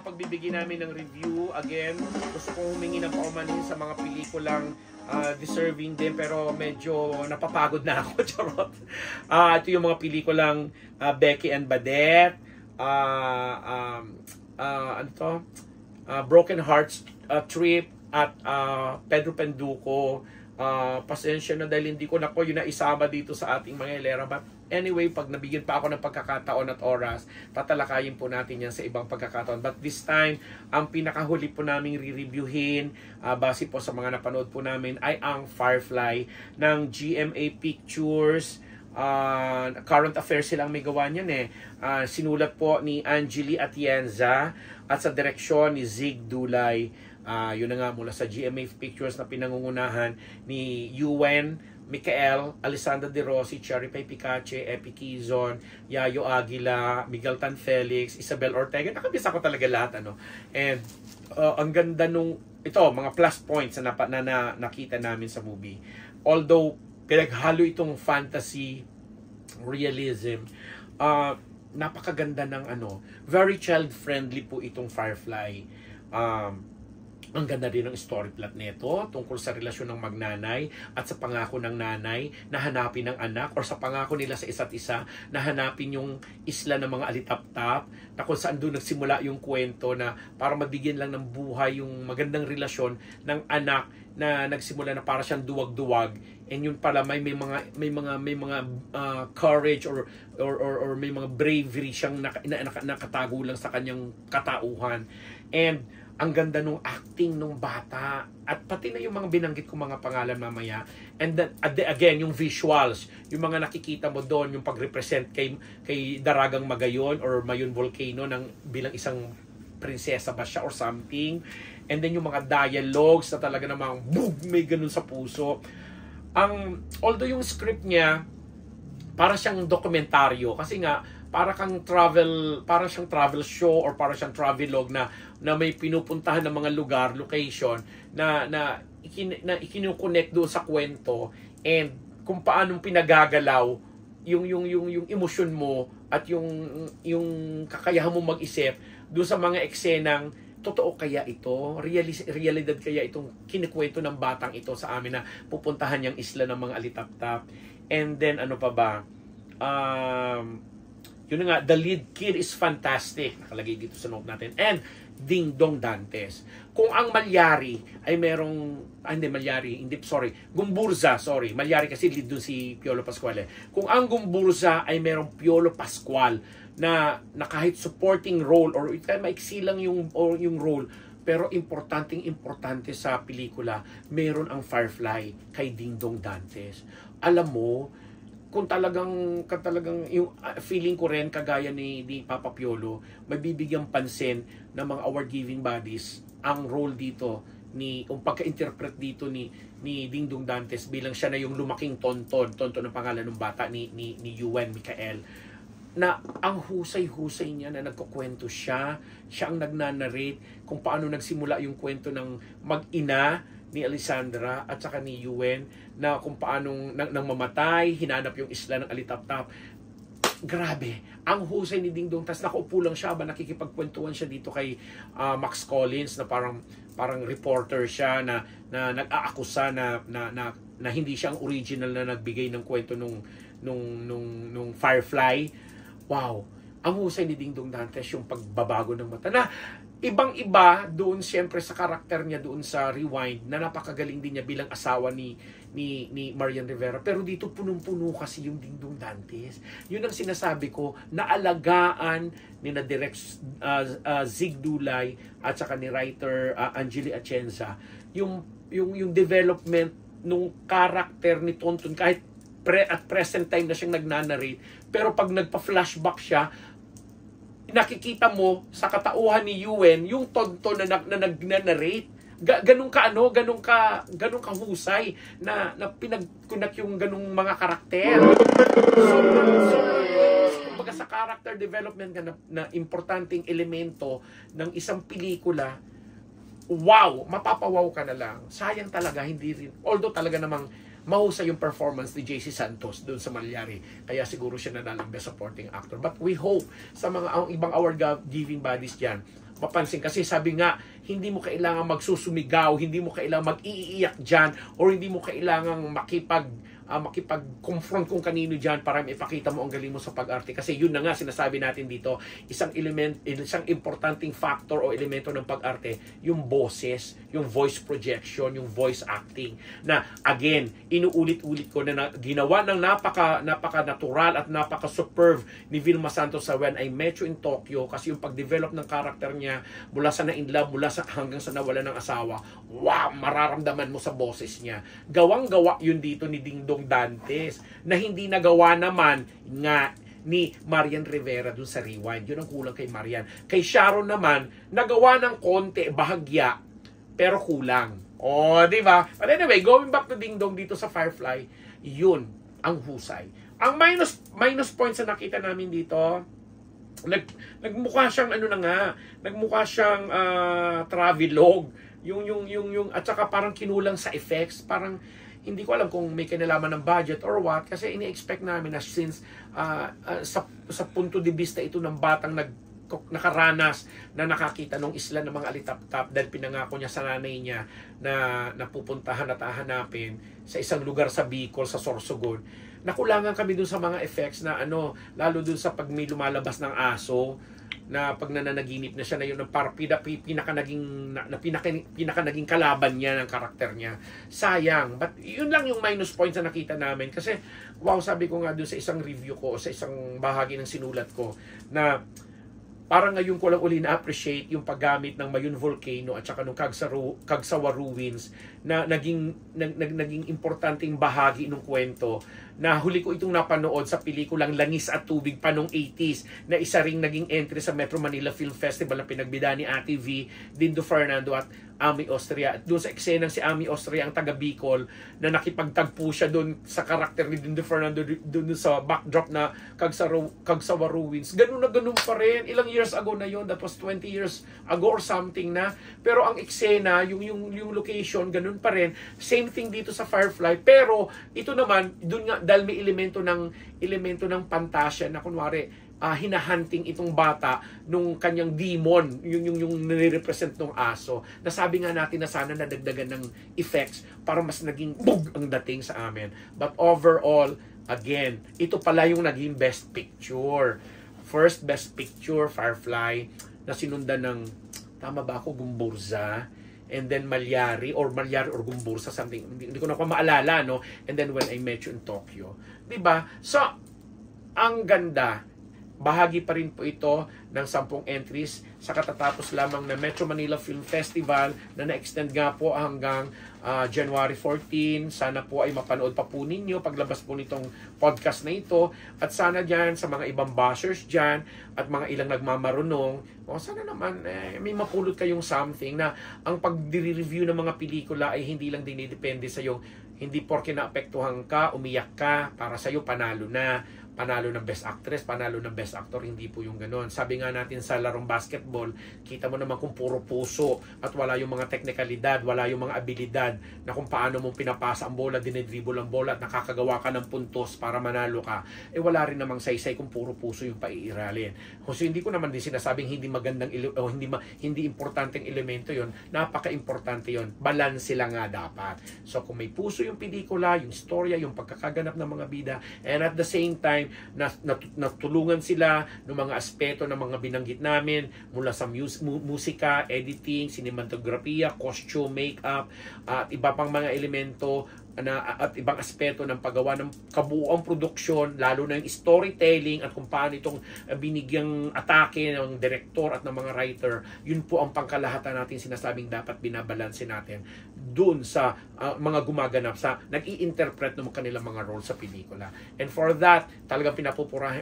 pagbibigay namin ng review. Again, gusto kong humingi ng paumanhin sa mga pelikulang deserving din, pero medyo napapagod na ako. Charot. Ito yung mga pelikulang Becky and Badette, ano to? Broken Hearts Trip, at Pedro Penduko. Pasensya na dahil hindi ko na yun na isama dito sa ating mga hilera. But anyway, pag nabigyan pa ako ng pagkakataon at oras, tatalakayin po natin yan sa ibang pagkakataon. But this time, ang pinakahuli po naming re-reviewin, base po sa mga napanood po namin, ay ang Firefly ng GMA Pictures. Current affairs silang may gawa niyan sinulat po ni Angeli Atienza at sa direksyon ni Zig Dulay. Yun na nga, mula sa GMA Pictures na pinangungunahan ni Yuen Micael, Alessandra De Rossi, Cherry Pay Picache, Epi Quizon, Yayo Aguila, Miguel Tan Felix, Isabel Ortega. Nakabisa ko talaga lahat, And ang ganda nung ito, mga plus points na nakita namin sa movie. Although pinaghalo itong fantasy realism, napakaganda ng very child friendly po itong Firefly. Ang ganda din ng story plot nito tungkol sa relasyon ng magnanay at sa pangako ng nanay na hanapin ng anak, or sa pangako nila sa isa't isa na hanapin yung isla ng mga alitap-tap, na kung saan doon nagsimula yung kwento na para mabigyan lang ng buhay yung magandang relasyon ng anak na nagsimula na para siyang duwag-duwag, and yun pala may mga courage or may mga bravery siyang nakatago lang sa kanyang katauhan. And ang ganda nung acting nung bata, at pati na yung mga binanggit ko mga pangalan mamaya. And then, again, yung visuals, yung mga nakikita mo doon, yung pag-represent kay Daragang Magayon or Mayon Volcano bilang isang prinsesa ba siya or something. And then yung mga dialogues na talaga namang may ganun sa puso. Although yung script niya para siyang dokumentaryo, kasi nga para siyang travel show or para siyang travelogue na may pinupuntahan ng mga lugar, location na ikinuconnect doon sa kwento, and kung paanong pinagagalaw yung emosyon mo at yung kakayahan mo mag-isip doon sa mga eksenang totoo kaya ito? Realidad kaya itong kinikwento ng batang ito sa amin na pupuntahan yung isla ng mga alitap-tap? And then ano pa ba? Yun nga, the lead kid is fantastic. Nakalagay dito sa note natin. And Ding Dong Dantes. Kung ang Malyari ay merong Gumburza, Malyari kasi lead dun si Piolo Pascual. Kung ang Gumburza ay merong Piolo Pascual na kahit supporting role or maiksi lang yung role, pero importante sa pelikula, meron ang Firefly kay Ding Dong Dantes. Alam mo, kung talagang yung feeling ko rin kagaya ni Papa Piolo, mabibigyan pansin ng mga award-giving bodies ang role dito yung pagka-interpret dito ni Ding Dong Dantes bilang siya na yung lumaking tonton ang pangalan ng bata ni Yuen Micael, na ang husay-husay niya na nagkukwento siya ang nagnanarrate kung paano nagsimula yung kwento ng mag-ina ni Alessandra at saka ni Yuen, na kung paanong nang mamatay, hinanap yung isla ng alitap-tap. Grabe, ang husay ni Ding Dong. Tas nakaupo lang siya, nakikipagkwentuhan siya dito kay Max Collins, na parang reporter siya na nag-aakusa na hindi siya ang original na nagbigay ng kwento nung Firefly. Wow, ang husay ni Ding Dong Dantes, yung pagbabago ng mata na ibang-iba doon siyempre sa karakter niya doon sa Rewind, na napakagaling din niya bilang asawa ni Marian Rivera. Pero dito punong-puno kasi yung Ding Dong Dantes. Yun ang sinasabi ko, naalagaan ni na direct Zig Dulay at saka ni writer Angeli Atienza yung development nung karakter ni Tonton, kahit at present time na siyang nagnanarrate, pero pag nagpa-flashback siya, nakikita mo sa katauhan ni Yuen yung Tonton na nagnanarrate. Ganun ka husay na pinagkunat yung ganung mga karakter. Kumbaga sa character development na importanteng elemento ng isang pelikula, wow, mapapawaw ka na lang. Sayang talaga, hindi rin. Although talaga namang mahusay yung performance ni JC Santos doon sa Malyari. Kaya siguro siya nanalo Best Supporting Actor. But we hope sa mga ibang award-giving bodies dyan, mapansin. Kasi sabi nga, hindi mo kailangan magsusumigaw, hindi mo kailangan mag-iiyak dyan, or hindi mo kailangan makipag-confront kung kanino dyan para ipakita mo ang galing mo sa pag-arte. Kasi yun na nga sinasabi natin dito, isang importanteng factor o elemento ng pag-arte, yung boses, yung voice projection, yung voice acting. Na again, inuulit-ulit ko na ginawa ng napaka-natural at napaka-superb ni Vilma Santos sa When I Met You in Tokyo, kasi yung pag-develop ng karakter niya mula sa na-in love, hanggang sa nawala ng asawa, wow, mararamdaman mo sa boses niya. Gawang-gawa yun dito ni Dingdong Dantes na hindi nagawa naman nga ni Marian Rivera dun sa Rewind. Yun ang kulang kay Marian. Kay Sharon naman, nagawa ng konti, bahagya, pero kulang. Di ba? But anyway, going back to Dingdong dito sa Firefly, yun ang husay. Ang minus points na nakita namin dito, nagmukha siyang nagmukha siyang travelogue. Yung at saka parang kinulang sa effects, parang hindi ko alam kung may kinalaman ng budget or what, kasi ini-expect namin na since sa punto de vista ito ng batang nakaranas na nakakita ng isla ng mga alitap-tap dahil pinangako niya sa nanay niya na napupuntahan at hahanapin sa isang lugar sa Bicol, sa Sorsogon. Nakulangan kami dun sa mga effects na lalo dun sa pag may lumalabas ng aso, na pag nananaginip na siya na yun, parang pinaka naging kalaban niya ng karakter niya. Sayang. But yun lang yung minus points na nakita namin. Kasi, wow, sabi ko nga doon sa isang review ko, sa isang bahagi ng sinulat ko, na parang ngayon ko lang uli na-appreciate yung paggamit ng Mayun Volcano at saka ng Kagsawa Ruins na naging importanteng bahagi ng kwento, na huli ko itong napanood sa pelikulang Langis at Tubig pa noong 80s, na isa ring naging entry sa Metro Manila Film Festival na pinagbida ni Ate V, Dindo Fernando at Ami Austria. At doon sa eksenang si Ami Austria ang taga Bicol, na nakipagtagpo siya doon sa karakter ni Dindo Fernando doon sa backdrop na Kagsawa Ruins. Ganun na ganun pa rin. Ilang years ago na yon, that was 20 years ago or something na. Pero ang eksena, yung location, ganun pa rin. Same thing dito sa Firefly. Pero ito naman, doon nga, dahil may elemento ng pantasya na kunwari, hinahunting itong bata nung kanyang demon, yung nire-represent ng aso. Nasabi nga natin na sana nadagdagan ng effects para mas naging bug ang dating sa amin. But overall, again, ito pala yung naging best picture. First best picture, Firefly, na sinundan ng, tama ba ako, Gumburza, and then Malyari or Gumburza, something, hindi ko na pa maalala, no? And then When I Met You in Tokyo. Diba? So, ang ganda. Bahagi pa rin po ito ng 10 entries sa katatapos lamang na Metro Manila Film Festival na na-extend nga po hanggang January 14. Sana po ay mapanood pa po ninyo paglabas po nitong podcast na ito. At sana dyan sa mga ibang bashers dyan at mga ilang nagmamarunong, sana naman may mapulot kayong something na ang pag-review ng mga pelikula ay hindi lang dinidepende sa iyo. Hindi porke naapektuhan ka, umiyak ka, para sa iyo panalo na. Panalo ng Best Actress, panalo ng Best Actor, hindi po yung ganoon. Sabi nga natin sa larong basketball, kita mo naman kung puro puso at wala yung mga teknikalidad, wala yung mga abilidad na kung paano mong pinapasa ang bola, dinedribble ang bola at nakakagawa ka ng puntos para manalo ka. Wala rin namang saysay kung puro puso yung paiiralin. Kasi hindi ko naman din sinasabing hindi magandang o hindi importanteng elemento yon. Napaka-importante yon. Balance sila nga dapat. So kung may puso yung pelikula, yung storya, yung pagkakaganap ng mga bida, and at the same time natulungan sila ng mga aspeto ng mga binanggit namin mula sa musika, editing, cinematography, costume, makeup, at iba pang mga elemento at ibang aspeto ng paggawa ng kabuuang produksyon, lalo na yung storytelling at kung paano itong binigyang atake ng direktor at ng mga writer. Yun po ang pangkalahatan natin sinasabing dapat binabalanse natin dun sa mga gumaganap, sa nag-i-interpret ng kanilang mga role sa pelikula. And for that, talagang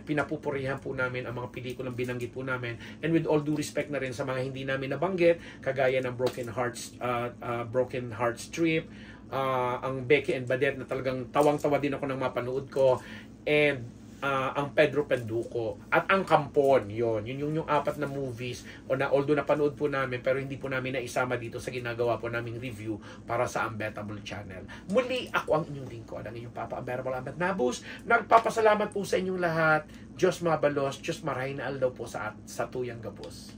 pinapupurihan po namin ang mga pelikulang binanggit po namin. And with all due respect na rin sa mga hindi namin nabanggit, kagaya ng Broken Hearts Trip, ang Becky and Badette na talagang tawang-tawa din ako nang mapanood ko, and ang Pedro Penduko at ang Kampon. Yun yung apat na movies although napanood po namin pero hindi po namin naisama dito sa ginagawa po naming review para sa Unbettable Channel. Muli, ako ang inyong lingkod, ang inyong Papa Unbearable Ambet Nabus. Nagpapasalamat po sa inyong lahat. Diyos mabalos, Diyos marahin na aldaw po sa tuyang gabos.